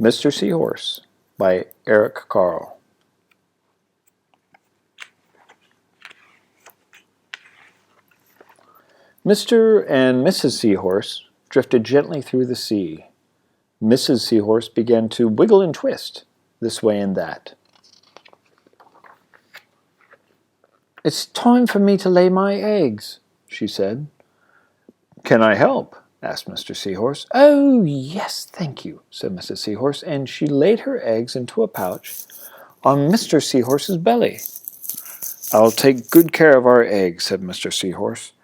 Mr. Seahorse by Eric Carle. Mr. and Mrs. Seahorse drifted gently through the sea. Mrs. Seahorse began to wiggle and twist, this way and that. "It's time for me to lay my eggs," she said. "Can I help?" asked Mr. Seahorse. "Oh, yes, thank you," said Mrs. Seahorse, and she laid her eggs into a pouch on Mr. Seahorse's belly. "I'll take good care of our eggs," said Mr. Seahorse.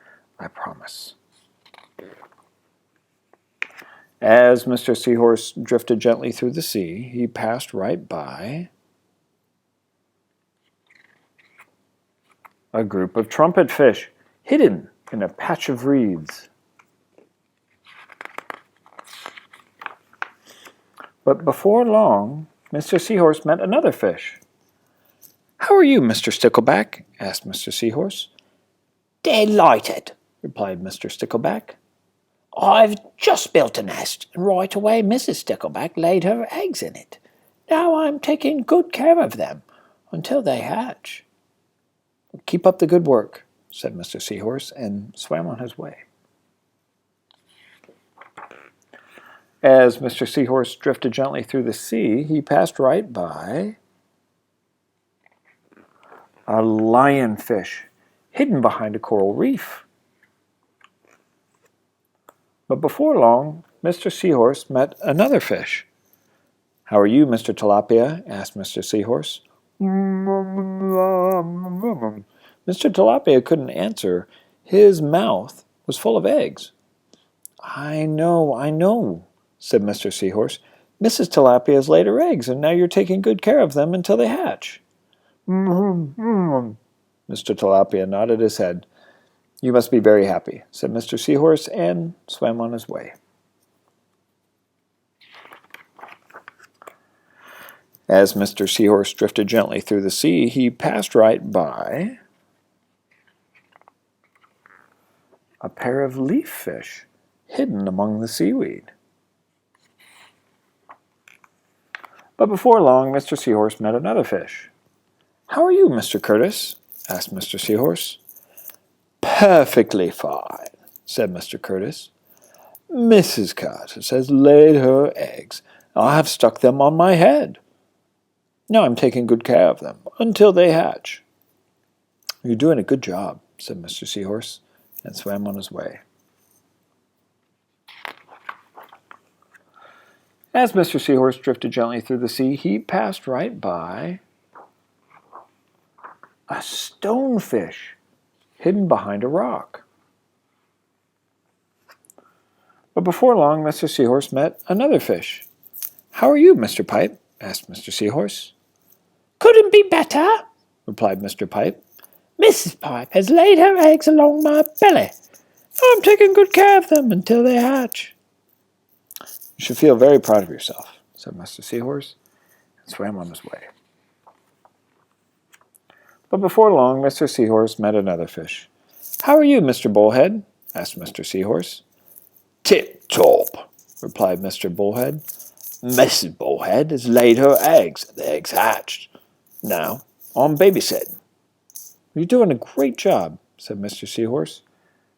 "I promise." As Mr. Seahorse drifted gently through the sea, he passed right by a group of trumpet fish hidden in a patch of reeds. But before long, Mr. Seahorse met another fish. "How are you, Mr. Stickleback?" asked Mr. Seahorse. "Delighted," replied Mr. Stickleback. "I've just built a nest, and right away Mrs. Stickleback laid her eggs in it. Now I'm taking good care of them until they hatch." "Keep up the good work," said Mr. Seahorse, and swam on his way. As Mr. Seahorse drifted gently through the sea, he passed right by a lionfish hidden behind a coral reef. But before long, Mr. Seahorse met another fish. "How are you, Mr. Tilapia?" asked Mr. Seahorse. Mr. Tilapia couldn't answer. His mouth was full of eggs. I know," said Mr. Seahorse. "Mrs. Tilapia has laid her eggs, and now you're taking good care of them until they hatch." Mr. Tilapia nodded his head. "You must be very happy," said Mr. Seahorse, and swam on his way. As Mr. Seahorse drifted gently through the sea, he passed right by a pair of leaf fish hidden among the seaweed. But before long, Mr. Seahorse met another fish. "How are you, Mr. Curtis?" asked Mr. Seahorse. "Perfectly fine," said Mr. Curtis. "Mrs. Curtis has laid her eggs. I have stuck them on my head. Now I'm taking good care of them until they hatch." "You're doing a good job," said Mr. Seahorse, and swam on his way. As Mr. Seahorse drifted gently through the sea, he passed right by a stonefish hidden behind a rock. But before long, Mr. Seahorse met another fish. "How are you, Mr. Pipe?" asked Mr. Seahorse. "Couldn't be better," replied Mr. Pipe. "Mrs. Pipe has laid her eggs along my belly. I'm taking good care of them until they hatch." "You should feel very proud of yourself," said Mr. Seahorse, and swam on his way. But before long, Mr. Seahorse met another fish. "How are you, Mr. Bullhead?" asked Mr. Seahorse. "Tip-top," replied Mr. Bullhead. "Mrs. Bullhead has laid her eggs, and the eggs hatched. Now I'm babysitting." "You're doing a great job," said Mr. Seahorse,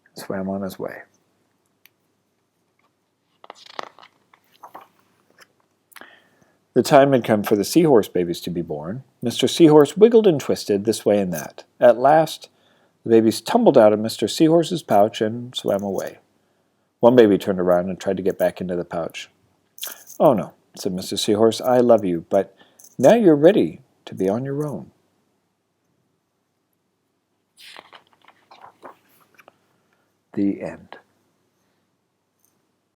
and swam on his way. The time had come for the Seahorse babies to be born. Mr. Seahorse wiggled and twisted this way and that. At last, the babies tumbled out of Mr. Seahorse's pouch and swam away. One baby turned around and tried to get back into the pouch. "Oh no," said Mr. Seahorse, "I love you, but now you're ready to be on your own." The end.